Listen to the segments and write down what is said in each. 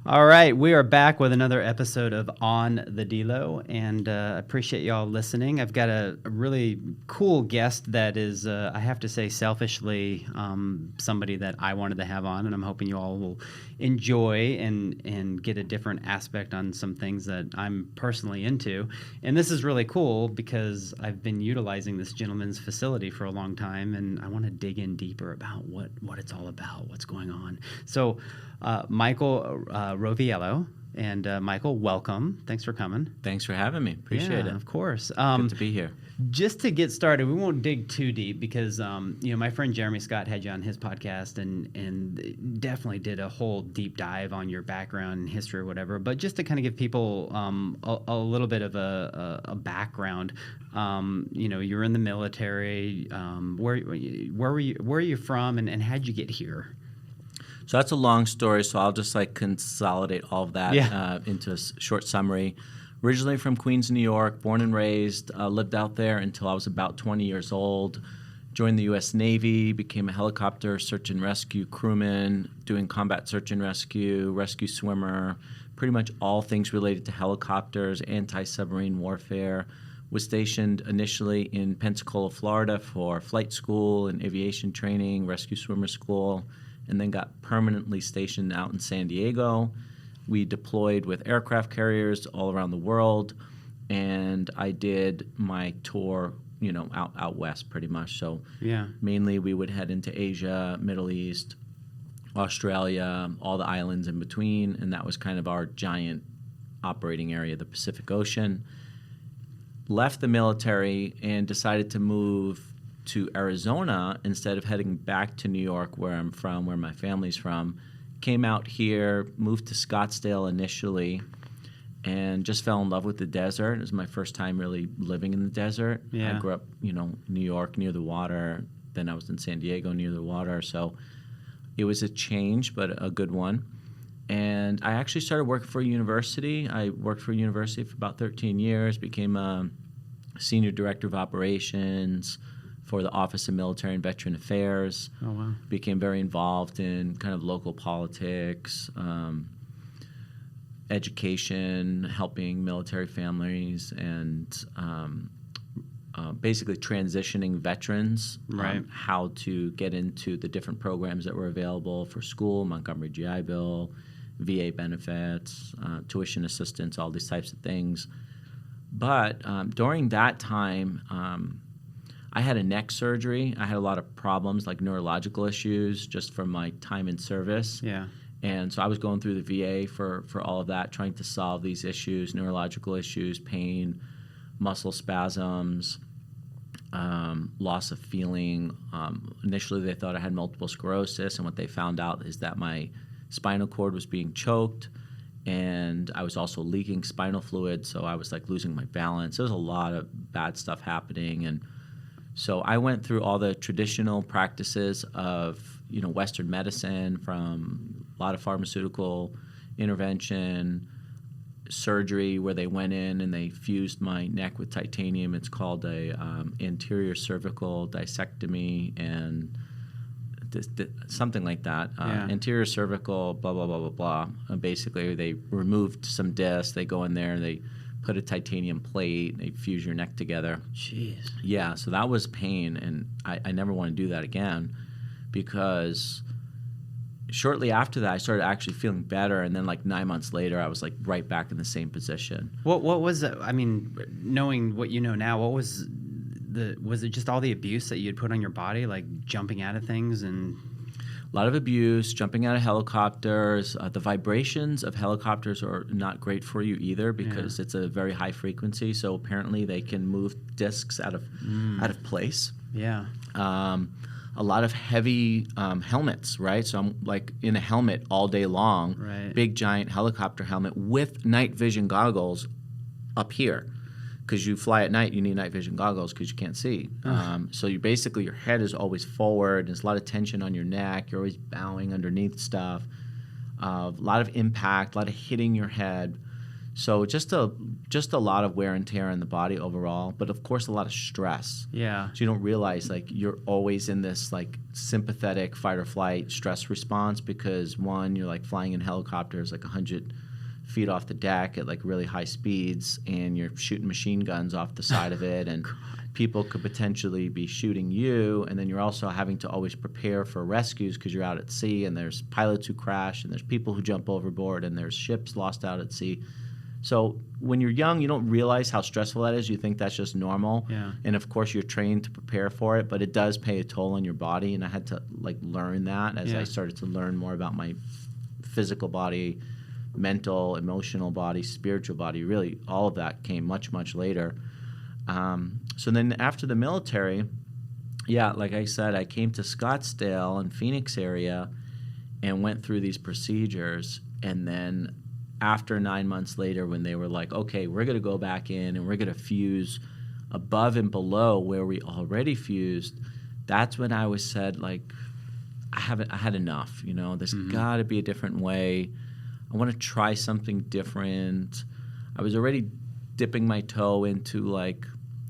All right, we are back with another episode of On the Delo, and appreciate y'all listening. I've got a really cool guest that is, I have to say, selfishly somebody that I wanted to have on, and I'm hoping you all will enjoy and get a different aspect on some things that I'm personally into. And this is really cool because I've been utilizing this gentleman's facility for a long time, and I want to dig in deeper about what it's all about, what's going on. So, Michael Roviello. And Michael, welcome. Thanks for coming. Thanks for having me. Appreciate it. Of course. Good to be here. Just to get started, we won't dig too deep because my friend Jeremy Scott had you on his podcast and definitely did a whole deep dive on your background and history or whatever. But just to kind of give people a little bit of a background, you're in the military. Where were you from, and how'd you get here? So that's a long story, so I'll just consolidate all of that into a short summary. Originally from Queens, New York, born and raised, lived out there until I was about 20 years old. Joined the U.S. Navy, became a helicopter search and rescue crewman, doing combat search and rescue swimmer, pretty much all things related to helicopters, anti-submarine warfare. Was stationed initially in Pensacola, Florida for flight school and aviation training, rescue swimmer school, and then got permanently stationed out in San Diego. We deployed with aircraft carriers all around the world, and I did my tour, out west pretty much. So mainly we would head into Asia, Middle East, Australia, all the islands in between, and that was kind of our giant operating area, the Pacific Ocean. Left the military and decided to move to Arizona instead of heading back to New York, where I'm from, where my family's from. Came out here, moved to Scottsdale initially, and just fell in love with the desert. It was my first time really living in the desert. I grew up, New York near the water. Then I was in San Diego near the water. So it was a change, but a good one. And I actually started working for a university. I worked for a university for about 13 years, became a senior director of operations for the Office of Military and Veteran Affairs. Oh, wow. Became very involved in kind of local politics, education, helping military families, and basically transitioning veterans, how to get into the different programs that were available for school, Montgomery GI Bill, VA benefits, tuition assistance, all these types of things. But during that time, I had a neck surgery. I had a lot of problems, like neurological issues, just from my time in service. Yeah. And so I was going through the VA for all of that, trying to solve these issues, neurological issues, pain, muscle spasms, loss of feeling. Initially, they thought I had multiple sclerosis, and what they found out is that my spinal cord was being choked, and I was also leaking spinal fluid, so I was losing my balance. There was a lot of bad stuff happening, and so I went through all the traditional practices of, Western medicine, from a lot of pharmaceutical intervention, surgery, where they went in and they fused my neck with titanium. It's called a anterior cervical discectomy, and something like that. Anterior cervical, blah, blah, blah, blah, blah. Basically, they removed some discs. They go in there, they put a titanium plate, they fuse your neck together. Jeez. Yeah, so that was pain, and I never want to do that again, because shortly after that, I started actually feeling better, and then 9 months later, I was right back in the same position. What was it? I mean, knowing what you know now, what was it just all the abuse that you had put on your body, like jumping out of things and... A lot of abuse, jumping out of helicopters. The vibrations of helicopters are not great for you either, because it's a very high frequency. So apparently they can move discs out of place. Yeah. A lot of heavy helmets, right? So I'm in a helmet all day long, big giant helicopter helmet with night vision goggles up here. Because you fly at night, you need night vision goggles because you can't see. So you basically, your head is always forward. There's a lot of tension on your neck. You're always bowing underneath stuff. A lot of impact, a lot of hitting your head. So just a lot of wear and tear in the body overall, but of course a lot of stress. Yeah. So you don't realize like you're always in this like sympathetic fight or flight stress response because one, you're like flying in helicopters like 100 feet off the deck at like really high speeds, and you're shooting machine guns off the side of it, and people could potentially be shooting you, and then you're also having to always prepare for rescues because you're out at sea, and there's pilots who crash, and there's people who jump overboard, and there's ships lost out at sea. So when you're young, you don't realize how stressful that is. You think that's just normal. Yeah. And of course, you're trained to prepare for it, but it does pay a toll on your body. And I had to like learn that as I started to learn more about my physical body, mental, emotional body, spiritual body. Really, all of that came much, much later. So then after the military, like I said, I came to Scottsdale and Phoenix area and went through these procedures. And then after 9 months later, when they were like, okay, we're going to go back in and we're going to fuse above and below where we already fused, that's when I was said, like, I had enough. There's got to be a different way. I want to try something different. I was already dipping my toe into like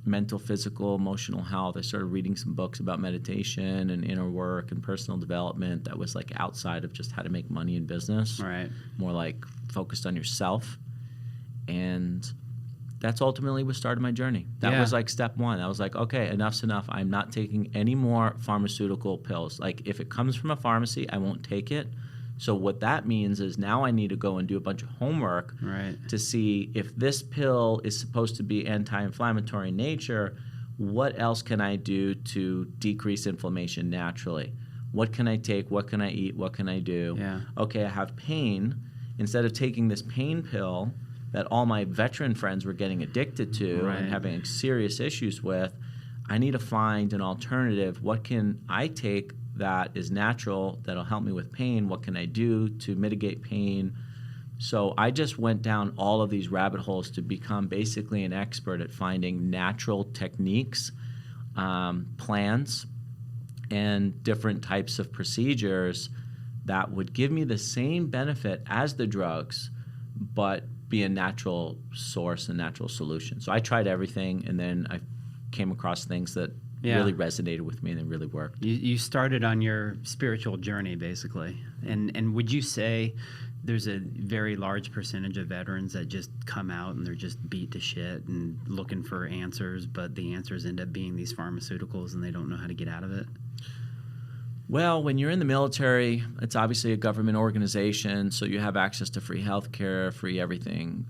mental, physical, emotional health. I started reading some books about meditation and inner work and personal development that was like outside of just how to make money in business. Right. More like focused on yourself. And that's ultimately what started my journey. That was like step one. I was like, okay, enough's enough. I'm not taking any more pharmaceutical pills. Like if it comes from a pharmacy, I won't take it. So what that means is now I need to go and do a bunch of homework to see if this pill is supposed to be anti-inflammatory in nature, what else can I do to decrease inflammation naturally? What can I take? What can I eat? What can I do? Yeah. Okay, I have pain. Instead of taking this pain pill that all my veteran friends were getting addicted to and having serious issues with, I need to find an alternative. What can I take that is natural, that'll help me with pain? What can I do to mitigate pain? So I just went down all of these rabbit holes to become basically an expert at finding natural techniques, plans, and different types of procedures that would give me the same benefit as the drugs, but be a natural source and natural solution. So I tried everything, and then I came across things that really resonated with me and it really worked. You started on your spiritual journey, basically. And would you say there's a very large percentage of veterans that just come out and they're just beat to shit and looking for answers, but the answers end up being these pharmaceuticals and they don't know how to get out of it? Well, when you're in the military, it's obviously a government organization, so you have access to free health care, free everything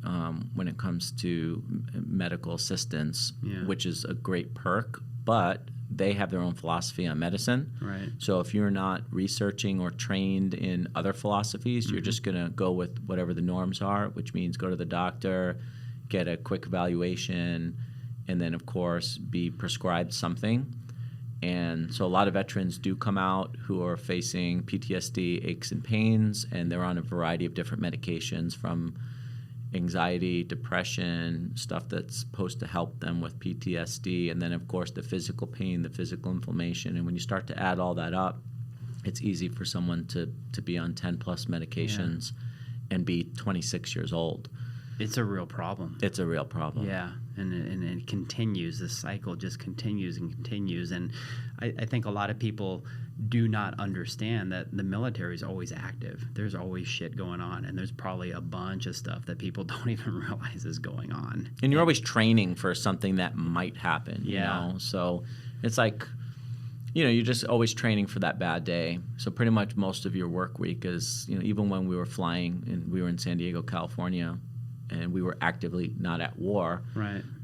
when it comes to medical assistance, which is a great perk. But they have their own philosophy on medicine. Right. So if you're not researching or trained in other philosophies, you're just going to go with whatever the norms are, which means go to the doctor, get a quick evaluation, and then, of course, be prescribed something. And so a lot of veterans do come out who are facing PTSD, aches and pains, and they're on a variety of different medications from anxiety, depression, stuff that's supposed to help them with PTSD, and then, of course, the physical pain, the physical inflammation. And when you start to add all that up, it's easy for someone to be on 10-plus medications and be 26 years old. It's a real problem. It's a real problem. Yeah, and it continues. The cycle just continues and continues. And I think a lot of people do not understand that the military is always active. There's always shit going on, and there's probably a bunch of stuff that people don't even realize is going on. And you're always training for something that might happen, you know? So it's like, you're just always training for that bad day. So pretty much most of your work week is, even when we were flying and we were in San Diego, California, and we were actively not at war,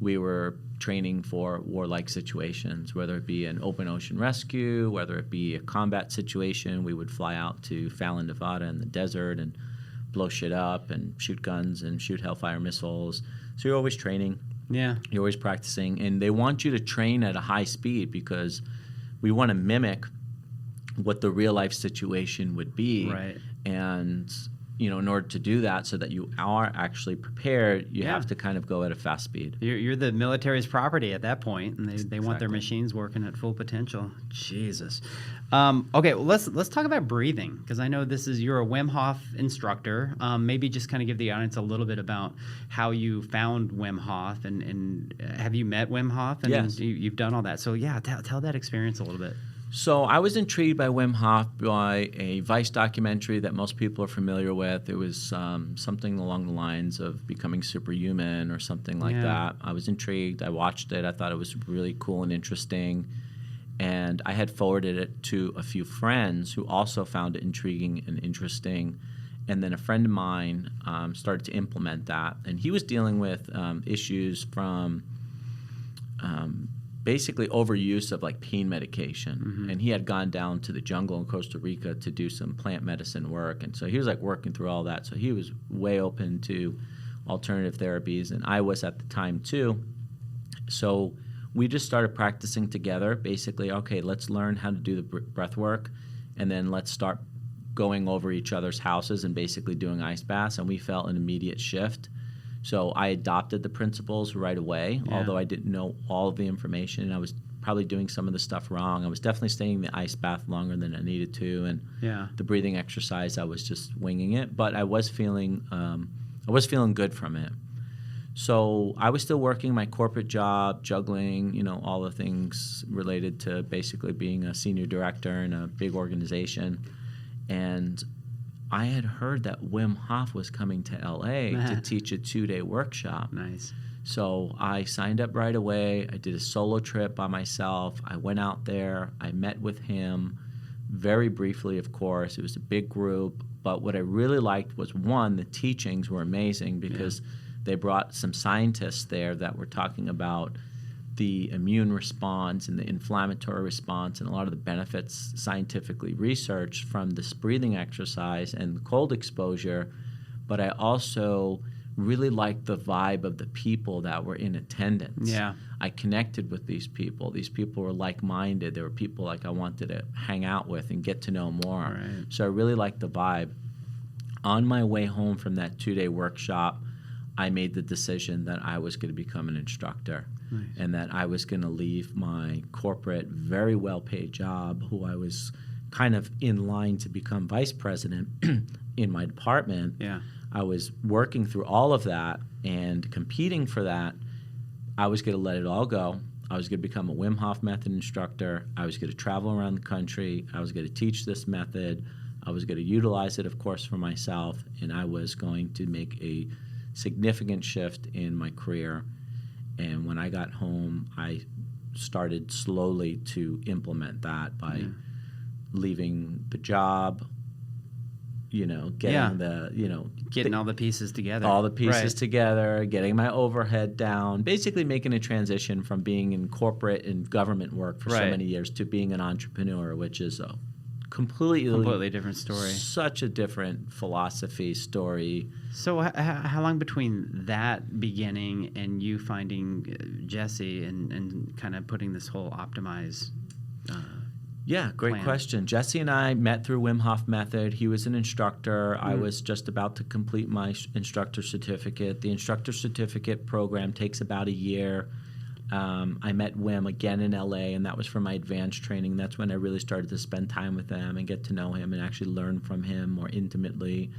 we were training for warlike situations, whether it be an open ocean rescue, whether it be a combat situation. We would fly out to Fallon, Nevada in the desert and blow shit up and shoot guns and shoot Hellfire missiles. So you're always training. Yeah. You're always practicing. And they want you to train at a high speed because we want to mimic what the real life situation would be. Right. And in order to do that so that you are actually prepared, you have to kind of go at a fast speed. You're the military's property at that point, and they want their Exactly. machines working at full potential. Jesus. Okay, well, let's talk about breathing, because I know you're a Wim Hof instructor. Maybe just kind of give the audience a little bit about how you found Wim Hof, and have you met Wim Hof? And Yes. you've done all that. So yeah, tell that experience a little bit. So I was intrigued by Wim Hof by a Vice documentary that most people are familiar with. It was something along the lines of becoming superhuman or something like that. I was intrigued. I watched it. I thought it was really cool and interesting. And I had forwarded it to a few friends who also found it intriguing and interesting. And then a friend of mine started to implement that. And he was dealing with issues from basically overuse of like pain medication. And he had gone down to the jungle in Costa Rica to do some plant medicine work. And so he was like working through all that. So he was way open to alternative therapies. And I was at the time too. So we just started practicing together. Basically, okay, let's learn how to do the breath work. And then let's start going over each other's houses and basically doing ice baths. And we felt an immediate shift. So I adopted the principles right away, although I didn't know all of the information, and I was probably doing some of the stuff wrong. I was definitely staying in the ice bath longer than I needed to, and the breathing exercise, I was just winging it. But I was feeling good from it. So I was still working my corporate job, juggling, all the things related to basically being a senior director in a big organization, and I had heard that Wim Hof was coming to LA to teach a 2-day workshop. Nice. So I signed up right away. I did a solo trip by myself. I went out there. I met with him very briefly, of course. It was a big group. But what I really liked was, one, the teachings were amazing because they brought some scientists there that were talking about the immune response and the inflammatory response and a lot of the benefits scientifically researched from this breathing exercise and the cold exposure. But I also really liked the vibe of the people that were in attendance. Yeah. I connected with these people. These people were like-minded. They were people like I wanted to hang out with and get to know more. Right. So I really liked the vibe. On my way home from that 2-day workshop, I made the decision that I was going to become an instructor. Nice. And that I was going to leave my corporate, very well-paid job, who I was kind of in line to become vice president in my department. Yeah. I was working through all of that and competing for that. I was going to let it all go. I was going to become a Wim Hof method instructor. I was going to travel around the country. I was going to teach this method. I was going to utilize it, of course, for myself. And I was going to make a significant shift in my career. And when I got home, I started slowly to implement that by leaving the job, getting all the pieces together. All the pieces together, getting my overhead down, basically making a transition from being in corporate and government work for so many years to being an entrepreneur, which is a completely different story. Such a different philosophy, story. So how long between that beginning and you finding Jesse and kind of putting this whole Optimyze Great plan? question. Jesse and I met through Wim Hof Method. He was an instructor. I was just about to complete my instructor certificate. The instructor certificate program takes about a year. I met Wim again in LA, and that was for my advanced training. That's when I really started to spend time with him and get to know him and actually learn from him more intimately.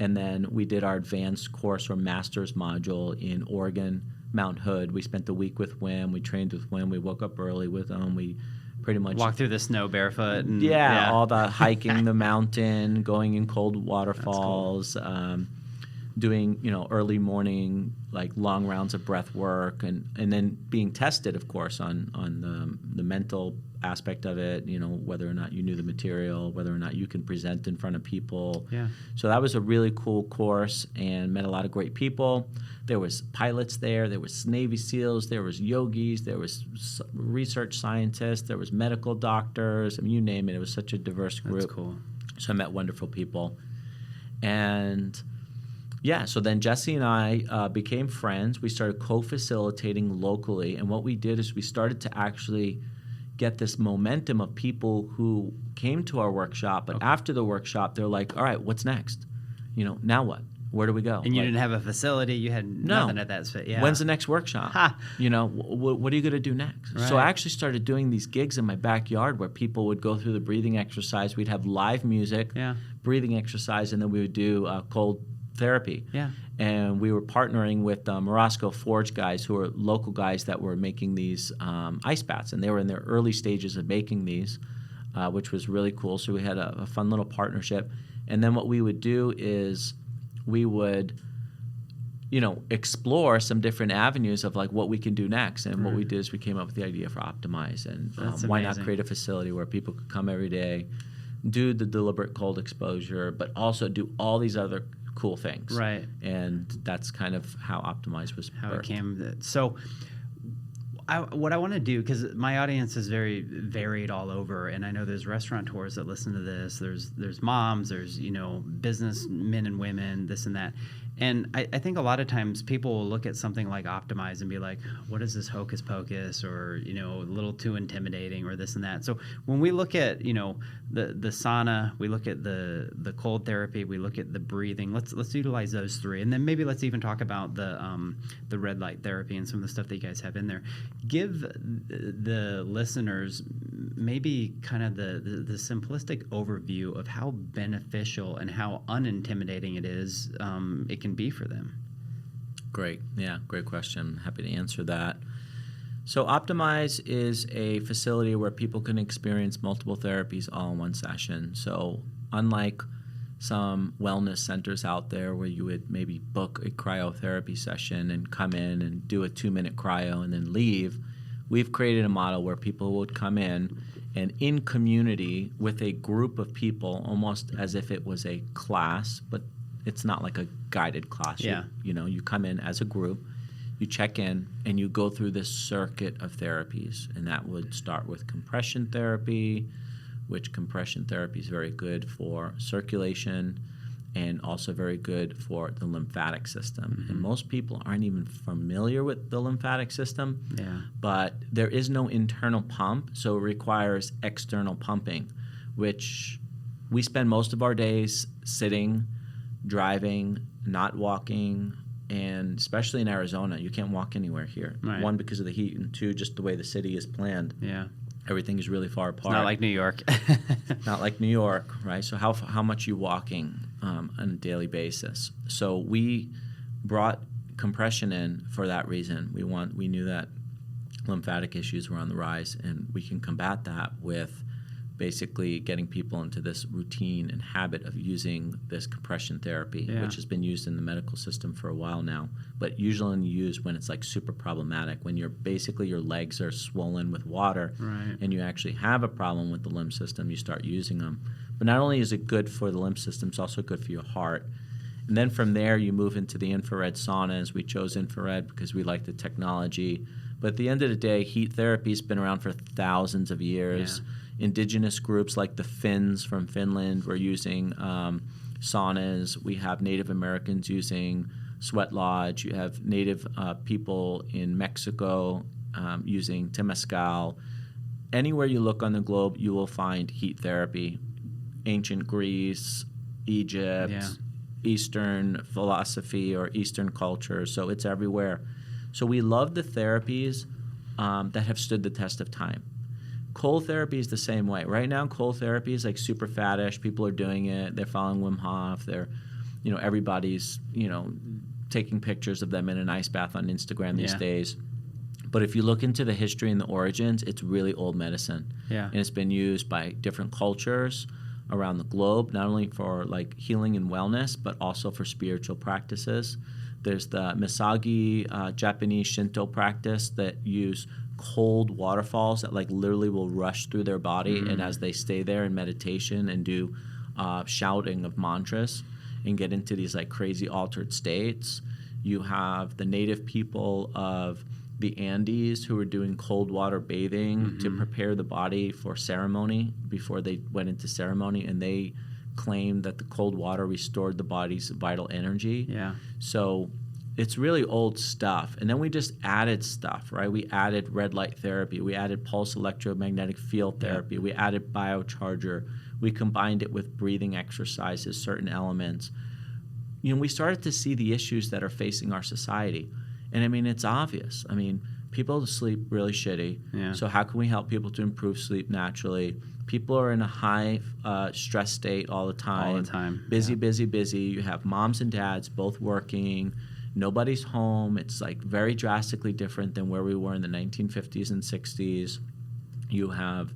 And then we did our advanced course or master's module in Oregon, Mount Hood. We spent the week with Wim. We trained with Wim. We woke up early with him. We pretty much walk through the snow barefoot. And, all the hiking the mountain, going in cold waterfalls, doing early morning long rounds of breath work, and then being tested, of course, on the mental aspect of it. Whether or not you knew the material, whether or not you can present in front of people. Yeah. So that was a really cool course, and met a lot of great people. There was pilots there. There was Navy SEALs. There was yogis. There was research scientists. There was medical doctors. I mean, you name it. It was such a diverse group. That's cool. So I met wonderful people, and so then Jesse and I became friends. We started co-facilitating locally, and what we did is we started to actually get this momentum of people who came to our workshop, but after the workshop, they're like, all right, what's next? Now what? Where do we go? And you didn't have a facility. You had nothing at that space. Yeah. When's the next workshop? What are you going to do next? Right. So I actually started doing these gigs in my backyard where people would go through the breathing exercise. We'd have live music, breathing exercise, and then we would do cold therapy. Yeah. And we were partnering with Morosco Forge guys, who are local guys that were making these ice baths. And they were in their early stages of making these, which was really cool. So we had a fun little partnership. And then what we would do is we would, explore some different avenues of like what we can do next. And what we did is we came up with the idea for Optimyze. And why not create a facility where people could come every day, do the deliberate cold exposure, but also do all these other cool things. Right. And that's kind of how Optimyze was how birthed. it came. So what I want to do, because my audience is very varied all over, and I know there's restaurateurs that listen to this, there's moms, there's business men and women, this and that. And I think a lot of times people will look at something like Optimyze and be like, what is this hocus pocus, or a little too intimidating, or this and that. So when we look at the sauna, we look at the cold therapy, we look at the breathing. Let's utilize those three, and then maybe let's even talk about the red light therapy and some of the stuff that you guys have in there. Give the listeners maybe kind of the simplistic overview of how beneficial and how unintimidating it is. It can be for them. Great. Yeah, great question. Happy to answer that. So Optimyze is a facility where people can experience multiple therapies all in one session. So unlike some wellness centers out there where you would maybe book a cryotherapy session and come in and do a 2-minute cryo and then leave, we've created a model where people would come in community with a group of people, almost as if it was a class, but it's not like a guided class. Yeah. You come in as a group, you check in, and you go through this circuit of therapies. And that would start with compression therapy, which compression therapy is very good for circulation and also very good for the lymphatic system. Mm-hmm. And most people aren't even familiar with the lymphatic system, but there is no internal pump, so it requires external pumping, which we spend most of our days sitting, driving, not walking, and especially in Arizona, you can't walk anywhere here. Right. 1, because of the heat, and 2, just the way the city is planned. Yeah. Everything is really far apart. It's not like New York. Not like New York, right? So how much you walking on a daily basis? So we brought compression in for that reason. We knew that lymphatic issues were on the rise, and we can combat that with basically getting people into this routine and habit of using this compression therapy, which has been used in the medical system for a while now, but usually only used when it's like super problematic, when your legs are swollen with water, right, and you actually have a problem with the lymph system, you start using them. But not only is it good for the lymph system, it's also good for your heart. And then from there, you move into the infrared saunas. We chose infrared because we like the technology. But at the end of the day, heat therapy has been around for thousands of years. Yeah. Indigenous groups like the Finns from Finland were using saunas. We have Native Americans using sweat lodge. You have Native people in Mexico using temazcal. Anywhere you look on the globe, you will find heat therapy. Ancient Greece, Egypt, Eastern philosophy or Eastern culture. So it's everywhere. So we love the therapies that have stood the test of time. Cold therapy is the same way. Right now, cold therapy is like super faddish. People are doing it. They're following Wim Hof. They're, everybody's, taking pictures of them in an ice bath on Instagram these days. But if you look into the history and the origins, it's really old medicine. Yeah. And it's been used by different cultures around the globe, not only for like healing and wellness, but also for spiritual practices. There's the Misagi Japanese Shinto practice that use cold waterfalls that like literally will rush through their body, and as they stay there in meditation and do shouting of mantras and get into these like crazy altered states. You have the native people of the Andes who were doing cold water bathing to prepare the body for ceremony before they went into ceremony, and they claimed that the cold water restored the body's vital energy. Yeah. So it's really old stuff. And then we just added stuff, right? We added red light therapy. We added pulse electromagnetic field therapy. We added biocharger. We combined it with breathing exercises, certain elements. we started to see the issues that are facing our society. And I mean, it's obvious. I mean, people sleep really shitty. Yeah. So how can we help people to improve sleep naturally? People are in a high stress state all the time. All the time. Busy, Yeah. busy, busy. You have moms and dads both working. Nobody's home. It's like very drastically different than where we were in the 1950s and 60s. You have,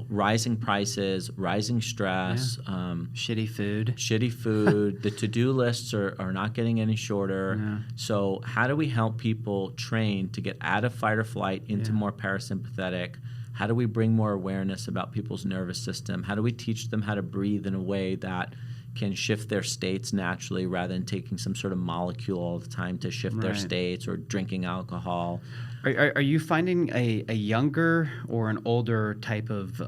rising prices, rising stress, Shitty food. The to-do lists are not getting any shorter. Yeah. So how do we help people train to get out of fight or flight into more parasympathetic? How do we bring more awareness about people's nervous system? How do we teach them how to breathe in a way that can shift their states naturally rather than taking some sort of molecule all the time to shift their states or drinking alcohol? Are you finding a younger or an older type of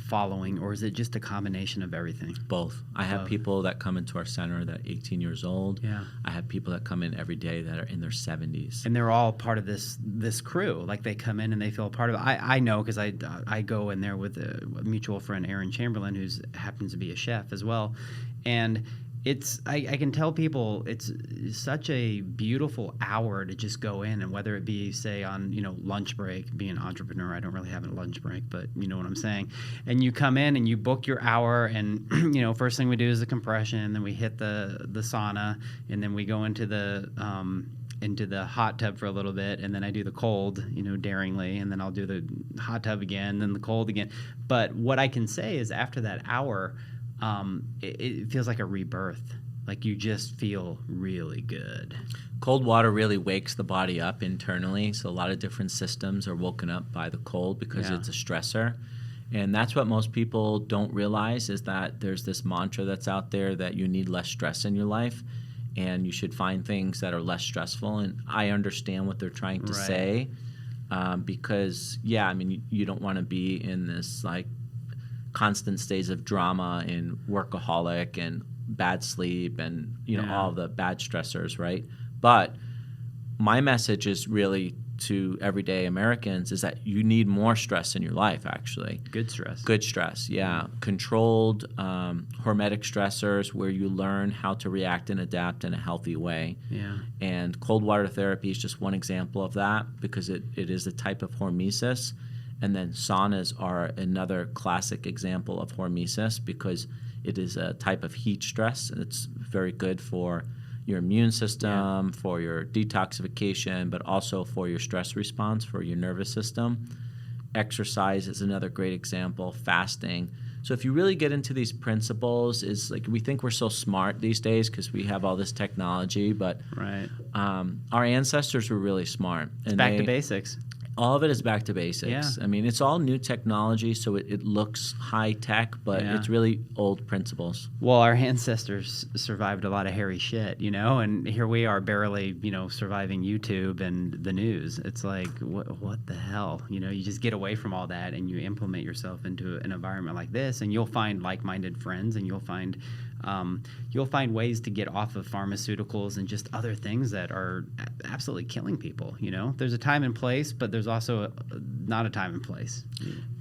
following, or is it just a combination of everything? Both. I have people that come into our center that are 18 years old. Yeah. I have people that come in every day that are in their 70s. And they're all part of this crew. Like they come in and they feel a part of it. I know because I go in there with a mutual friend, Aaron Chamberlain, who happens to be a chef as well. And I can tell people it's such a beautiful hour to just go in, and whether it be, say, on lunch break. Being an entrepreneur, I don't really have a lunch break, but you know what I'm saying. And you come in and you book your hour, and first thing we do is the compression, then we hit the sauna, and then we go into the hot tub for a little bit, and then I do the cold, daringly, and then I'll do the hot tub again, then the cold again. But what I can say is after that hour, it feels like a rebirth. Like you just feel really good. Cold water really wakes the body up internally. So a lot of different systems are woken up by the cold because it's a stressor. And that's what most people don't realize, is that there's this mantra that's out there that you need less stress in your life and you should find things that are less stressful. And I understand what they're trying to say because, you don't want to be in this like constant states of drama and workaholic and bad sleep and all the bad stressors, right? But my message is really to everyday Americans is that you need more stress in your life, actually. Good stress, yeah. Controlled hormetic stressors where you learn how to react and adapt in a healthy way. Yeah. And cold water therapy is just one example of that because it is a type of hormesis. And then saunas are another classic example of hormesis because it is a type of heat stress, and it's very good for your immune system, for your detoxification, but also for your stress response, for your nervous system. Exercise is another great example, fasting. So if you really get into these principles, is like we think we're so smart these days because we have all this technology, but our ancestors were really smart. It's back to basics. All of it is back to basics. Yeah. I mean, it's all new technology, so it looks high tech, but it's really old principles. Well, our ancestors survived a lot of hairy shit, and here we are barely, surviving YouTube and the news. It's like, what the hell? You just get away from all that and you implement yourself into an environment like this, and you'll find like-minded friends, and you'll find ways to get off of pharmaceuticals and just other things that are absolutely killing people. There's a time and place, but there's also not a time and place.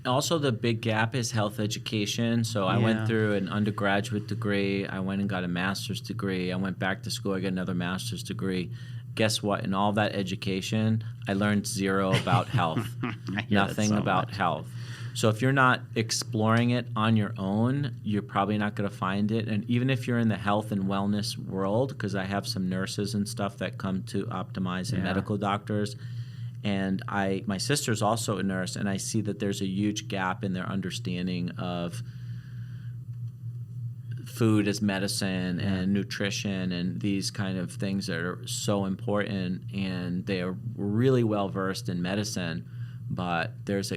Also, the big gap is health education. So I went through an undergraduate degree. I went and got a master's degree. I went back to school. I got another master's degree. Guess what? In all that education, I learned zero about health. Nothing about health. So if you're not exploring it on your own, you're probably not going to find it. And even if you're in the health and wellness world, because I have some nurses and stuff that come to Optimyze and medical doctors, and my sister's also a nurse, and I see that there's a huge gap in their understanding of food as medicine and nutrition and these kind of things that are so important, and they are really well versed in medicine. But there's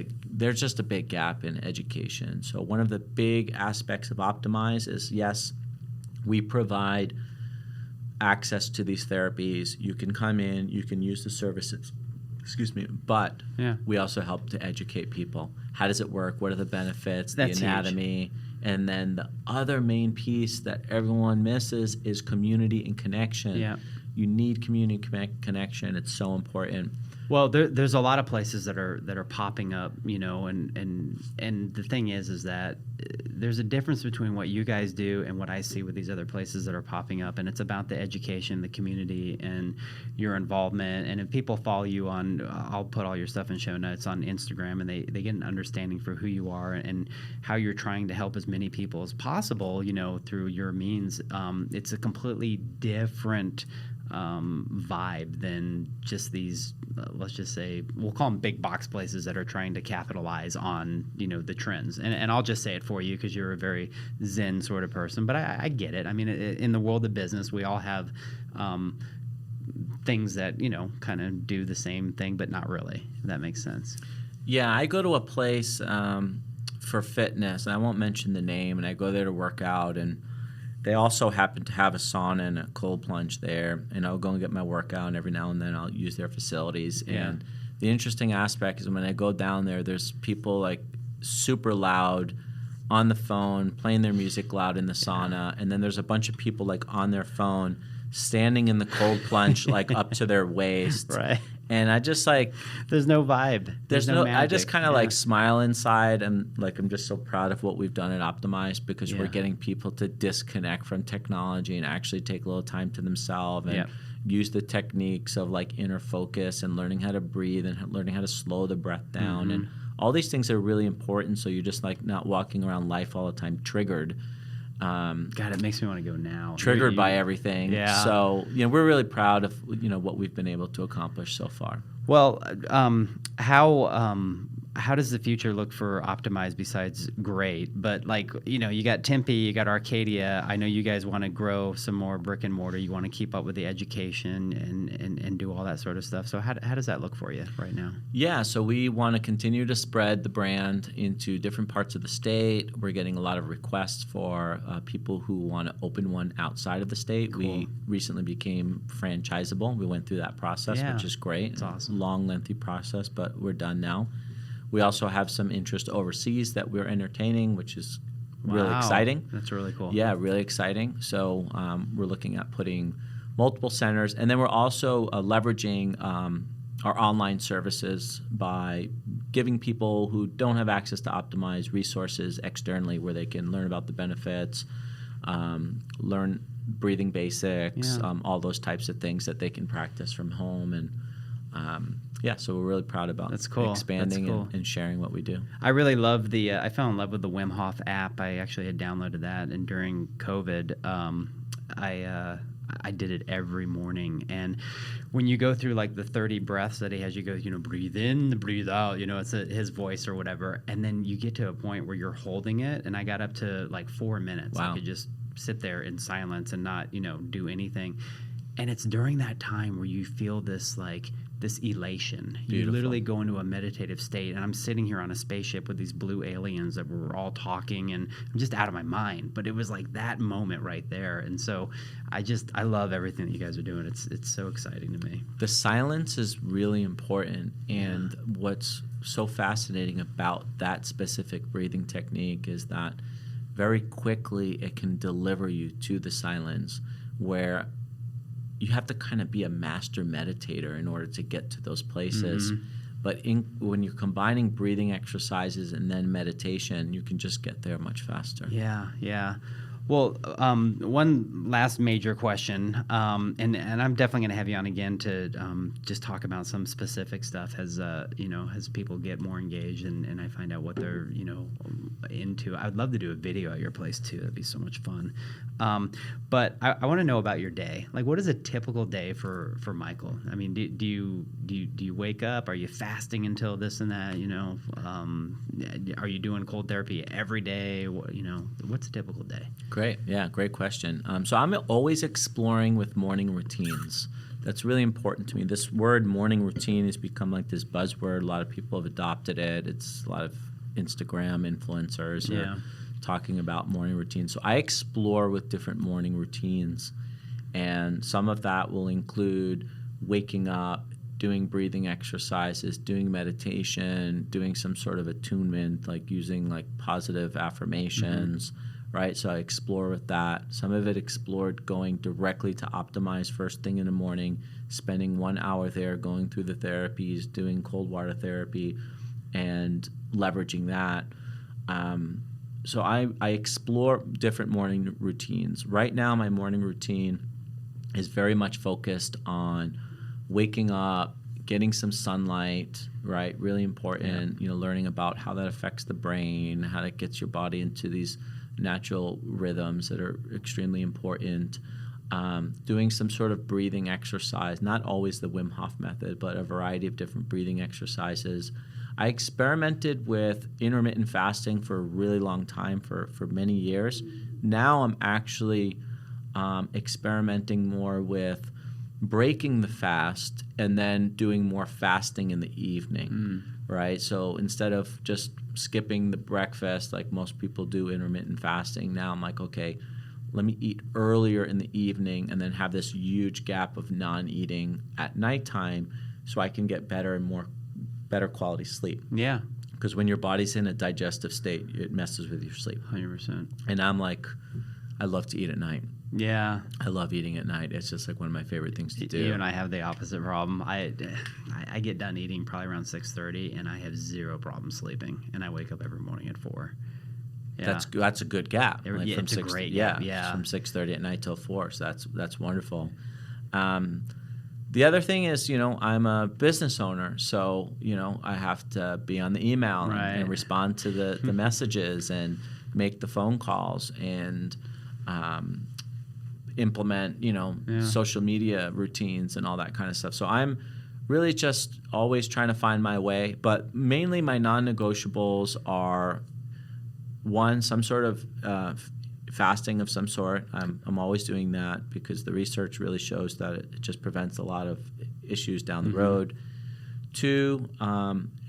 just a big gap in education. So one of the big aspects of Optimyze is, yes, we provide access to these therapies. You can come in, you can use the services, but we also help to educate people. How does it work? What are the benefits, the anatomy? Huge. And then the other main piece that everyone misses is community and connection. Yeah. You need community connection. It's so important. Well, there's a lot of places that are popping up, and the thing is that there's a difference between what you guys do and what I see with these other places that are popping up, and it's about the education, the community, and your involvement. And if people follow you on, I'll put all your stuff in show notes on Instagram, and they get an understanding for who you are and how you're trying to help as many people as possible, through your means. It's a completely different vibe than just these, let's just say, we'll call them big box places that are trying to capitalize on, the trends. And I'll just say it for you because you're a very zen sort of person. But I get it. I mean, in the world of business, we all have things that, kind of do the same thing, but not really, if that makes sense. Yeah, I go to a place for fitness, and I won't mention the name, and I go there to work out, and they also happen to have a sauna and a cold plunge there, and I'll go and get my workout, and every now and then I'll use their facilities. Yeah. And the interesting aspect is when I go down there, there's people like super loud on the phone, playing their music loud in the sauna, and then there's a bunch of people like on their phone, standing in the cold plunge like up to their waist. Right. And I just like, there's no vibe. There's no magic. I just kind of like smile inside, and like I'm just so proud of what we've done at Optimyze, because we're getting people to disconnect from technology and actually take a little time to themselves and use the techniques of like inner focus and learning how to breathe and learning how to slow the breath down. And all these things are really important, so you're just like not walking around life all the time triggered. God, it makes me want to go now. Triggered by everything. Yeah. So, we're really proud of, what we've been able to accomplish so far. Well, how does the future look for Optimyze besides great? But you got Tempe, you got Arcadia. I know you guys want to grow some more brick and mortar. You want to keep up with the education and do all that sort of stuff. So how does that look for you right now? Yeah, so we want to continue to spread the brand into different parts of the state. We're getting a lot of requests for people who want to open one outside of the state. Cool. We recently became franchisable. We went through that process, which is great. It's awesome. Long, lengthy process, but we're done now. We also have some interest overseas that we're entertaining, which is really exciting. That's really cool. Yeah, really exciting. So we're looking at putting multiple centers. And then we're also leveraging our online services by giving people who don't have access to Optimyze resources externally where they can learn about the benefits, learn breathing basics, all those types of things that they can practice from home. And so we're really proud about expanding and sharing what we do. I really love I fell in love with the Wim Hof app. I actually had downloaded that, and during COVID, I did it every morning. And when you go through like the 30 breaths that he has, you go, breathe in, breathe out, it's his voice or whatever. And then you get to a point where you're holding it, and I got up to like 4 minutes. Wow. I could just sit there in silence and not, do anything. And it's during that time where you feel this elation. Beautiful. You literally go into a meditative state, and I'm sitting here on a spaceship with these blue aliens that were all talking, and I'm just out of my mind. But it was like that moment right there. And so I love everything that you guys are doing. It's so exciting to me. The silence is really important, and what's so fascinating about that specific breathing technique is that very quickly it can deliver you to the silence, where you have to kind of be a master meditator in order to get to those places. Mm-hmm. But when you're combining breathing exercises and then meditation, you can just get there much faster. Yeah. Well, one last major question, and I'm definitely going to have you on again to just talk about some specific stuff as people get more engaged and I find out what they're into. I'd love to do a video at your place too. That'd be so much fun. But I want to know about your day. Like, what is a typical day for Michael? I mean, do you wake up? Are you fasting until this and that? Are you doing cold therapy every day? What's a typical day? Great. Yeah, great question. So I'm always exploring with morning routines. That's really important to me. This word morning routine has become like this buzzword. A lot of people have adopted it. It's a lot of Instagram influencers are talking about morning routines. So I explore with different morning routines. And some of that will include waking up, doing breathing exercises, doing meditation, doing some sort of attunement, like using like positive affirmations, right? So I explore with that. Some of it explored going directly to Optimyze first thing in the morning, spending 1 hour there, going through the therapies, doing cold water therapy, and leveraging that. So I explore different morning routines. Right now, my morning routine is very much focused on waking up, getting some sunlight, right? Really important, learning about how that affects the brain, how that gets your body into these natural rhythms that are extremely important. Doing some sort of breathing exercise, not always the Wim Hof method, but a variety of different breathing exercises. I experimented with intermittent fasting for a really long time, for many years. Now I'm actually experimenting more with breaking the fast and then doing more fasting in the evening, right? So instead of just skipping the breakfast like most people do intermittent fasting, now I'm like, okay, let me eat earlier in the evening and then have this huge gap of non-eating at nighttime so I can get better quality sleep. Yeah. Because when your body's in a digestive state, it messes with your sleep. 100%. And I'm like, I love to eat at night. Yeah. I love eating at night. It's just like one of my favorite things to do. You and I have the opposite problem. I get done eating probably around 6:30, and I have zero problem sleeping, and I wake up every morning at 4. Yeah. That's a good gap. It's a great gap. Yeah. From 6:30 at night till 4. So that's wonderful. The other thing is, I'm a business owner, so I have to be on the email and respond to the messages and make the phone calls and implement, social media routines and all that kind of stuff. So I'm really just always trying to find my way. But mainly my non-negotiables are, one, some sort of fasting of some sort. I'm always doing that because the research really shows that it just prevents a lot of issues down the road. 2,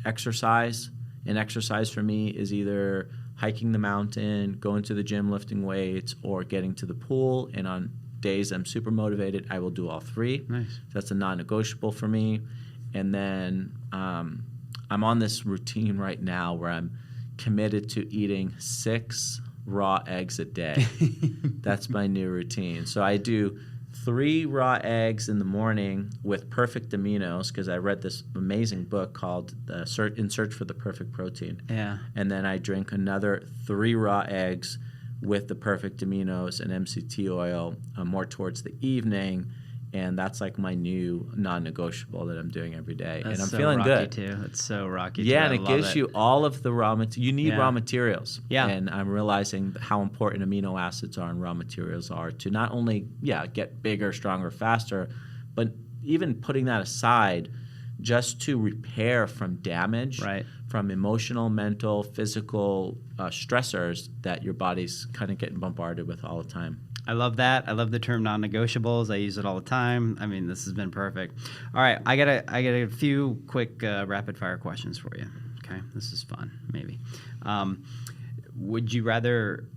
exercise. And exercise for me is either hiking the mountain, going to the gym, lifting weights, or getting to the pool. And on days I'm super motivated, I will do all 3. Nice. So that's a non-negotiable for me. And then I'm on this routine right now where I'm committed to eating 6 raw eggs a day. That's my new routine. So I do 3 raw eggs in the morning with perfect aminos, because I read this amazing book called In Search for the Perfect Protein. Yeah. And then I drink another 3 raw eggs with the perfect aminos and MCT oil more towards the evening. And that's like my new non-negotiable that I'm doing every day. That's and I'm so feeling rocky good. Too. It's so rocky. Yeah, too. and it gives you all of the raw materials. You need raw materials. Yeah. And I'm realizing how important amino acids are and raw materials are to not only, get bigger, stronger, faster, but even putting that aside, just to repair from damage, from emotional, mental, physical stressors that your body's kind of getting bombarded with all the time. I love that. I love the term non-negotiables. I use it all the time. I mean, this has been perfect. All right, I got a few quick rapid-fire questions for you. Okay, this is fun. Maybe. Would you rather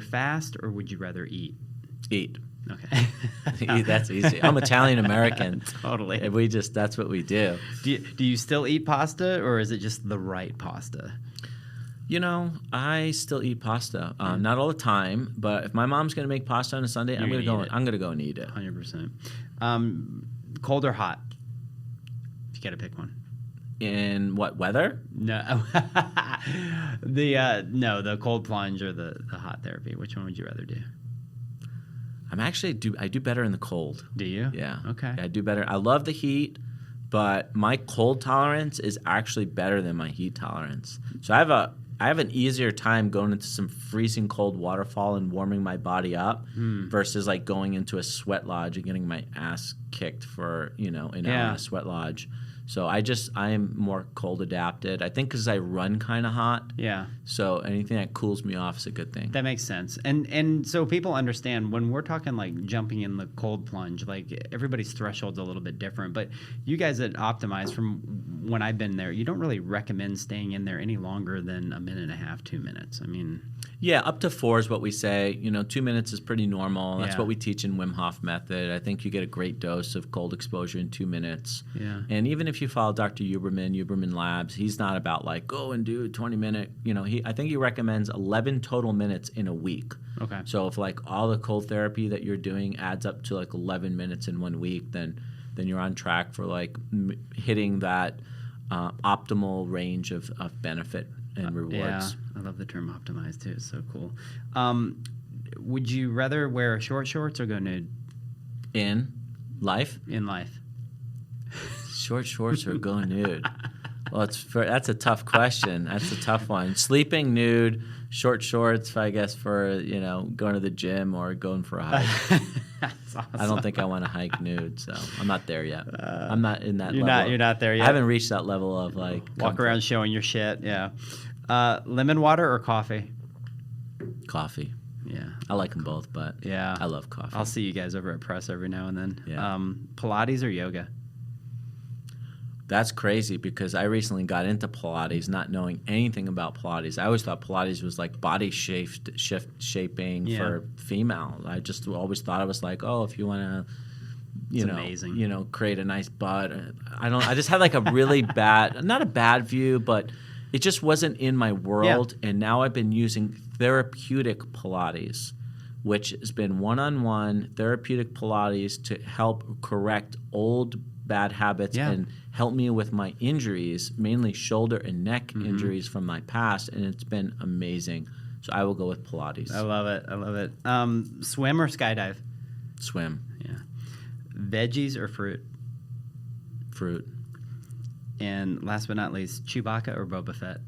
fast or would you rather eat? Eat. Okay. That's easy. I'm Italian American. Totally. That's what we do. Do you still eat pasta, or is it just the right pasta? I still eat pasta. Not all the time, but if my mom's gonna make pasta on a Sunday, I'm gonna go and eat it. 100%. Cold or hot? If you got to pick one. In what weather? No. The cold plunge or the hot therapy. Which one would you rather do? I do better in the cold. Do you? Yeah. Okay. I do better. I love the heat, but my cold tolerance is actually better than my heat tolerance. So I have an easier time going into some freezing cold waterfall and warming my body up versus like going into a sweat lodge and getting my ass kicked for an hour in a sweat lodge. So I am more cold adapted. I think because I run kind of hot. Yeah. So anything that cools me off is a good thing. That makes sense. And so people understand when we're talking like jumping in the cold plunge, like everybody's threshold's a little bit different. But you guys at Optimyze, from when I've been there, you don't really recommend staying in there any longer than a minute and a half, 2 minutes. I mean... Yeah, up to 4 is what we say. 2 minutes is pretty normal. That's what we teach in Wim Hof method. I think you get a great dose of cold exposure in 2 minutes. Yeah. And even if if you follow Dr. Huberman Labs, he's not about like go and do 20-minute. I think he recommends 11 total minutes in a week. Okay. So if like all the cold therapy that you're doing adds up to like 11 minutes in 1 week, then you're on track for like hitting that optimal range of benefit and rewards. Yeah, I love the term optimized too. It's so cool. Would you rather wear short shorts or go nude? In life? In life. Short shorts or go nude? Well, that's a tough question. That's a tough one. Sleeping nude, short shorts, I guess, for going to the gym or going for a hike. That's awesome. I don't think I want to hike nude, so I'm not there yet. I'm not in that You're level. You're not there yet. I haven't reached that level of like walk comfort. around showing your shit. Yeah. Lemon water or coffee? Coffee. Yeah. I like them both, but yeah, I love coffee. I'll see you guys over at Press every now and then. Yeah. Pilates or yoga? That's crazy because I recently got into Pilates not knowing anything about Pilates. I always thought Pilates was like body shaping for female. I just always thought it was like, oh, if you want to, amazing. Create a nice butt. I just had like a really not a bad view, but it just wasn't in my world. Yeah. And now I've been using therapeutic Pilates, which has been one-on-one therapeutic Pilates to help correct old bad habits and help me with my injuries, mainly shoulder and neck injuries from my past, and it's been amazing. So I will go with Pilates. I love it. Swim or skydive? Swim. Yeah. Veggies or fruit? Fruit. And last but not least, Chewbacca or Boba Fett?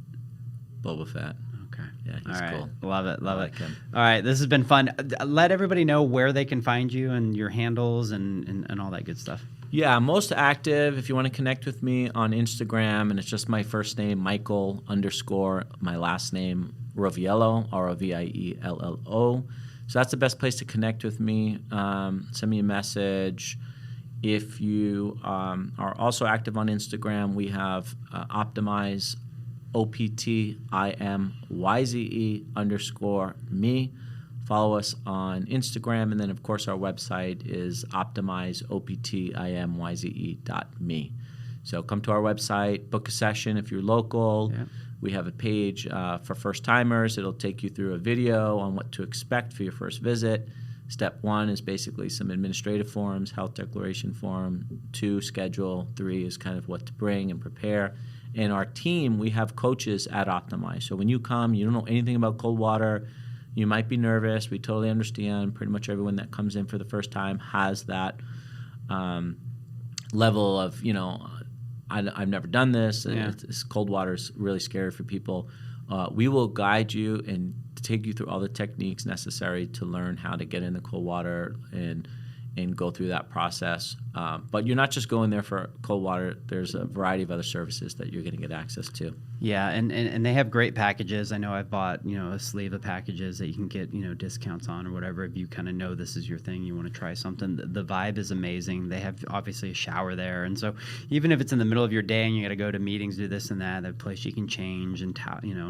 Boba Fett. Okay. Yeah, he's all right. cool. Love it. I like him. All right, this has been fun. Let everybody know where they can find you and your handles and all that good stuff. Yeah, I'm most active if you want to connect with me on Instagram, and it's just my first name, Michael _ my last name, Roviello, Roviello. So that's the best place to connect with me. Send me a message. If you are also active on Instagram, we have Optimyze, OPTIMYZE_me. Follow us on Instagram, and then, of course, our website is Optimyze, OPTIMYZE.me. So come to our website, book a session if you're local. Yeah. We have a page for first-timers. It'll take you through a video on what to expect for your first visit. Step 1 is basically some administrative forms, health declaration form. 2, schedule. 3 is kind of what to bring and prepare. And our team, we have coaches at Optimyze. So when you come, you don't know anything about cold water. You might be nervous. We totally understand. Pretty much everyone that comes in for the first time has that level of, I've never done this. Yeah. This cold water is really scary for people. We will guide you and take you through all the techniques necessary to learn how to get in the cold water and go through that process. But you're not just going there for cold water. There's a variety of other services that you're going to get access to. Yeah, and they have great packages. I know I've bought, a sleeve of packages that you can get, discounts on or whatever if you kind of know this is your thing, you want to try something. The vibe is amazing. They have obviously a shower there. And so even if it's in the middle of your day and you got to go to meetings, do this and that, a place you can change and,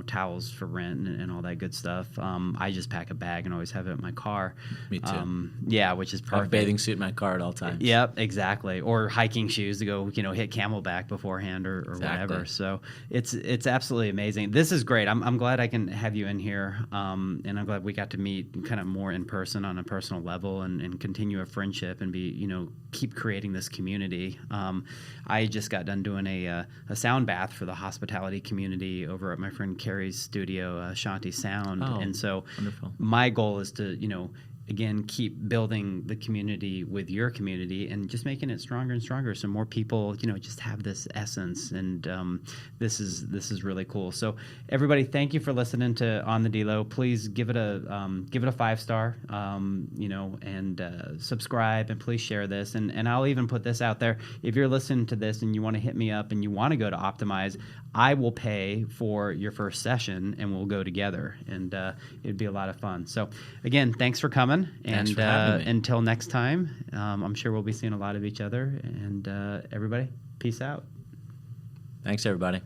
towels for rent and all that good stuff. I just pack a bag and always have it in my car. Me too. Yeah, which is perfect. I have a bathing suit in my car at all times. Yep, exactly. Or hiking shoes to go, hit Camelback beforehand or whatever. So it's absolutely amazing. This is great. I'm glad I can have you in here, and I'm glad we got to meet kind of more in person on a personal level and continue a friendship and be, keep creating this community. I just got done doing a sound bath for the hospitality community over at my friend Carrie's studio, Shanti Sound. Oh, and so wonderful. My goal is to, again, keep building the community with your community and just making it stronger and stronger so more people, just have this essence. And this is really cool. So everybody, thank you for listening to On the Delo. Please give it a 5-star, and subscribe, and please share this. And I'll even put this out there. If you're listening to this and you want to hit me up and you want to go to Optimyze, I will pay for your first session and we'll go together. And it'd be a lot of fun. So again, thanks for coming. Thanks for having me. Until next time, I'm sure we'll be seeing a lot of each other. And everybody, peace out. Thanks, everybody.